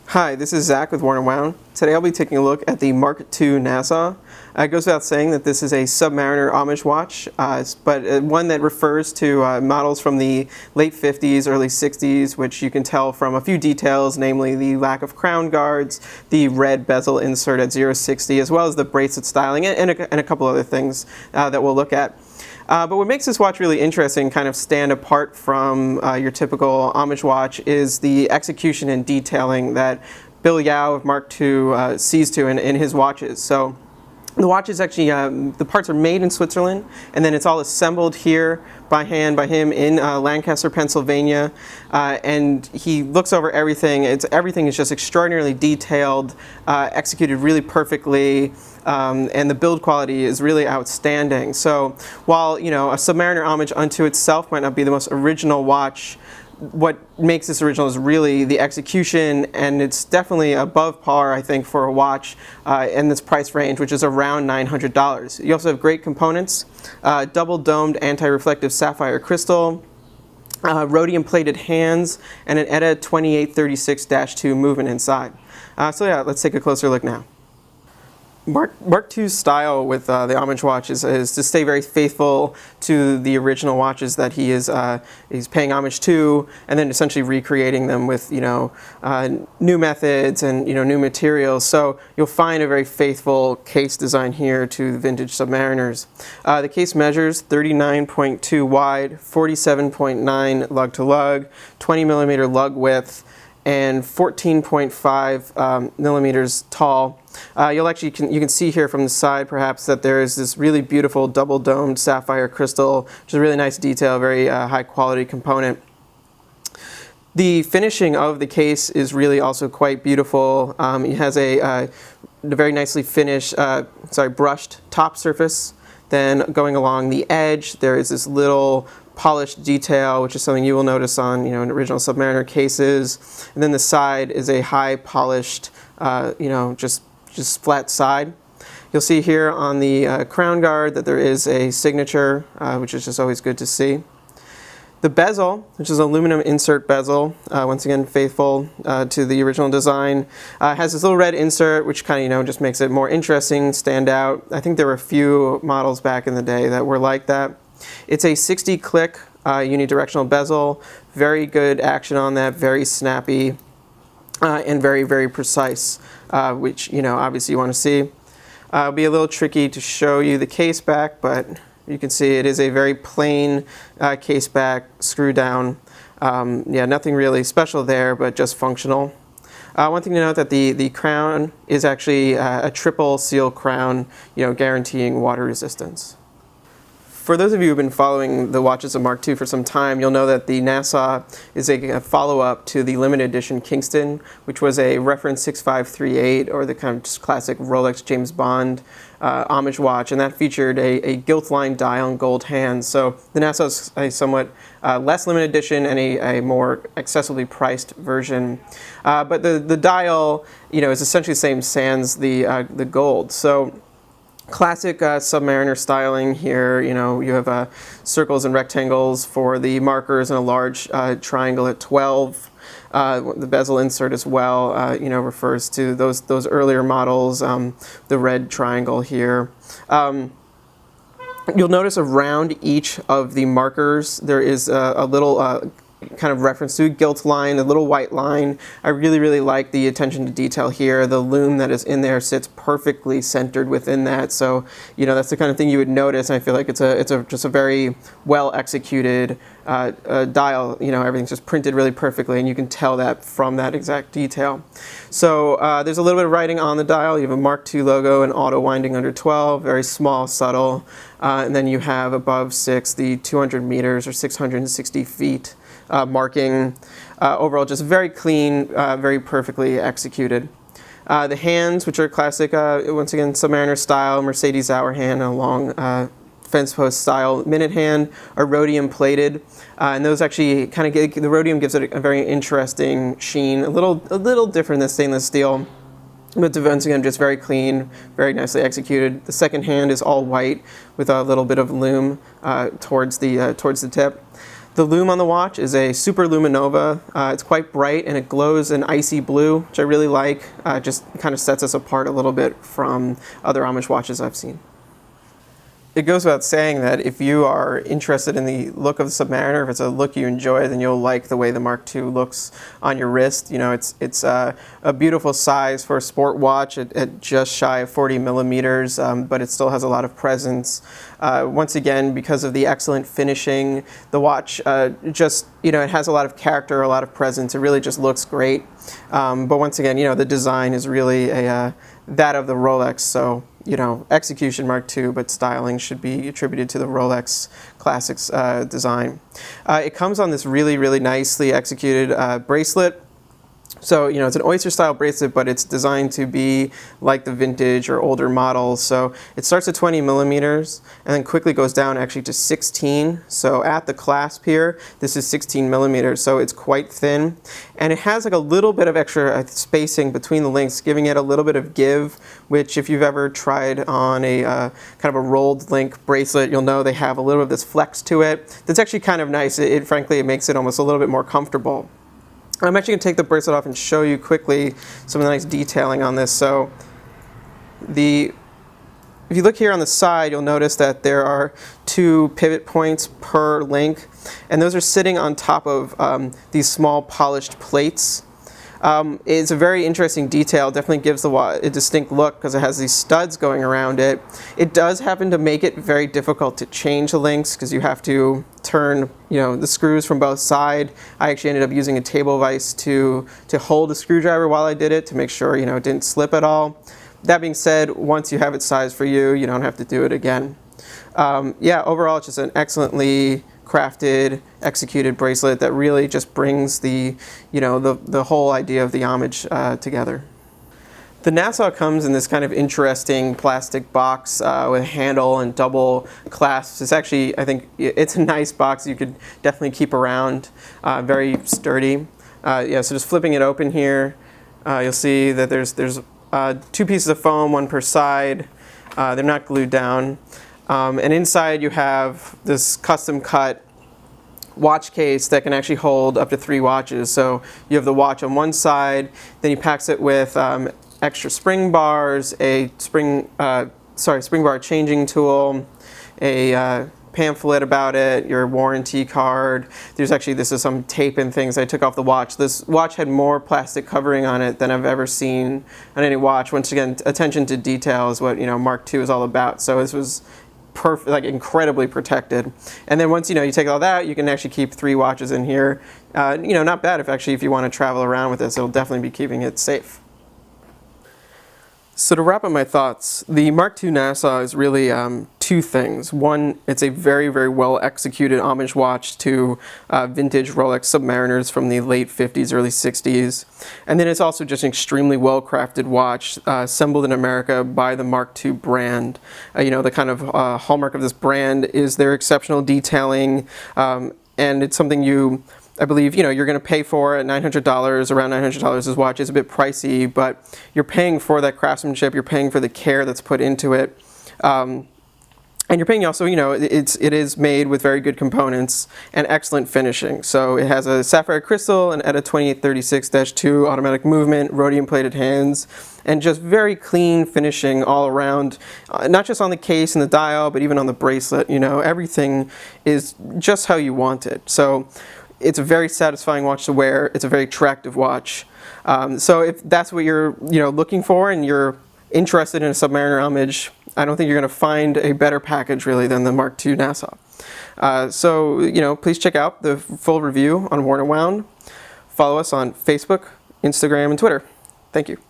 Hi, this is Zach with Worn & Wound. Today I'll be taking a look at the Mkii Nassau. It goes without saying that this is a Submariner homage watch, but one that refers to models from the late 50s, early 60s, which you can tell from a few details, namely the lack of crown guards, the red bezel insert at 0.60, as well as the bracelet styling, and a couple other things that we'll look at. But what makes this watch really interesting, kind of stand apart from your typical homage watch, is the execution and detailing that Bill Yao of Mark II sees to in his watches. So the watch is actually, the parts are made in Switzerland, and then it's all assembled here by hand by him in Lancaster, Pennsylvania, and he looks over everything. Everything is just extraordinarily detailed, executed really perfectly, and the build quality is really outstanding. So while a Submariner homage unto itself might not be the most original watch, what makes this original is really the execution, and it's definitely above par, I think, for a watch in this price range, which is around $900. You also have great components, double domed anti-reflective sapphire crystal, rhodium plated hands, and an ETA 2836-2 movement inside. So yeah, let's take a closer look now. Mark II's style with the homage watch is to stay very faithful to the original watches that he's paying homage to, and then essentially recreating them with new methods and new materials. So you'll find a very faithful case design here to the vintage Submariners. The case measures 39.2 wide, 47.9 lug to lug, 20 millimeter lug width, and 14.5 millimeters tall. You can see here from the side perhaps that there is this really beautiful double domed sapphire crystal, which is a really nice detail, very high quality component. The finishing of the case is really also quite beautiful. It has a very nicely finished, brushed top surface. Then going along the edge, there is this little polished detail, which is something you will notice on in original Submariner cases. And then the side is a high polished, just flat side. You'll see here on the crown guard that there is a signature, which is just always good to see. The bezel, which is an aluminum insert bezel, once again faithful to the original design, has this little red insert, which kind of just makes it more interesting, stand out. I think there were a few models back in the day that were like that. It's a 60-click unidirectional bezel, very good action on that, very snappy, and very, very precise, which obviously you want to see. It'll be a little tricky to show you the case back, but you can see it is a very plain case back, screw down. Yeah, nothing really special there, but just functional. One thing to note that the crown is actually a triple seal crown, guaranteeing water resistance. For those of you who have been following the watches of Mark II for some time, you'll know that the Nassau is a follow-up to the limited edition Kingston, which was a reference 6538, or the kind of just classic Rolex James Bond homage watch, and that featured a gilt-lined dial and gold hands. So the Nassau is a somewhat less limited edition and a more accessibly priced version. But the dial, is essentially the same sans the gold. So classic Submariner styling here. You have circles and rectangles for the markers and a large triangle at 12. The bezel insert as well, refers to those earlier models. The red triangle here. You'll notice around each of the markers there is a little kind of reference to a gilt line, a little white line. I really, really like the attention to detail here. The lume that is in there sits perfectly centered within that. So, that's the kind of thing you would notice. And I feel like it's just a very well executed dial. Everything's just printed really perfectly, and you can tell that from that exact detail. So there's a little bit of writing on the dial. You have a Mark II logo and auto winding under 12, very small, subtle. And then you have above 6 the 200 meters or 660 feet. Marking. Overall, just very clean, very perfectly executed. The hands, which are classic, once again, Submariner style, Mercedes hour hand, and a long fence post style minute hand, are rhodium plated, and those actually kind of the rhodium gives it a very interesting sheen, a little different than stainless steel. But once again, just very clean, very nicely executed. The second hand is all white with a little bit of lume towards the tip. The lume on the watch is a super luminova. It's quite bright and it glows an icy blue, which I really like. Just kind of sets us apart a little bit from other homage watches I've seen. It goes without saying that if you are interested in the look of the Submariner, if it's a look you enjoy, then you'll like the way the Mark II looks on your wrist. You know, it's a beautiful size for a sport watch at just shy of 40 millimeters, but it still has a lot of presence. Once again, because of the excellent finishing, the watch just, you know, it has a lot of character, a lot of presence. It really just looks great. But once again, you know, the design is really that of the Rolex. So, you know, execution Mark II, but styling should be attributed to the Rolex Classics design. It comes on this really, really nicely executed bracelet. So, you know, it's an oyster style bracelet, but it's designed to be like the vintage or older models. So it starts at 20 millimeters and then quickly goes down actually to 16. So at the clasp here, this is 16 millimeters. So it's quite thin. And it has like a little bit of extra spacing between the links, giving it a little bit of give, which if you've ever tried on a kind of a rolled link bracelet, you'll know they have a little bit of this flex to it. That's actually kind of nice. Frankly, it makes it almost a little bit more comfortable. I'm actually going to take the bracelet off and show you quickly some of the nice detailing on this. So if you look here on the side, you'll notice that there are 2 pivot points per link, and those are sitting on top of these small polished plates. It's a very interesting detail, definitely gives the watch a distinct look because it has these studs going around it. It does happen to make it very difficult to change the links because you have to turn, you know, the screws from both sides. I actually ended up using a table vise to hold a screwdriver while I did it to make sure, you know, it didn't slip at all. That being said, once you have it sized for you, you don't have to do it again. Yeah, overall it's just an excellently crafted, executed bracelet that really just brings the, you know, the whole idea of the homage together. The Nassau comes in this kind of interesting plastic box with a handle and double clasps. It's actually, I think, it's a nice box you could definitely keep around. Very sturdy. Yeah, so just flipping it open here, you'll see that there's 2 pieces of foam, 1 per side. They're not glued down. And inside you have this custom cut watch case that can actually hold up to 3 watches. So you have the watch on one side, then you pack it with extra spring bars, a spring bar changing tool, a pamphlet about it, your warranty card. This is some tape and things I took off the watch. This watch had more plastic covering on it than I've ever seen on any watch. Once again, attention to detail is what, you know, Mark II is all about. So this was perfect, like incredibly protected. And then once, you know, you take all that, you can actually keep 3 watches in here. You know, not bad if you want to travel around with this. It'll definitely be keeping it safe. So to wrap up my thoughts, the Mark II Nassau is really 2 things. One, it's a very, very well executed homage watch to vintage Rolex Submariners from the late 50s, early 60s. And then it's also just an extremely well crafted watch assembled in America by the Mark II brand. You know, the kind of hallmark of this brand is their exceptional detailing, and it's something I believe, you know, you're going to pay for at $900, around $900. This watch is a bit pricey, but you're paying for that craftsmanship, you're paying for the care that's put into it. And you're paying also, you know, it is made with very good components and excellent finishing. So it has a sapphire crystal, an ETA 2836-2 automatic movement, rhodium plated hands, and just very clean finishing all around, not just on the case and the dial, but even on the bracelet. You know, everything is just how you want it. So it's a very satisfying watch to wear. It's a very attractive watch. So if that's what you're, you know, looking for and you're interested in a Submariner homage, I don't think you're going to find a better package really than the Mark II Nassau. So, you know, please check out the full review on Worn and Wound. Follow us on Facebook, Instagram, and Twitter. Thank you.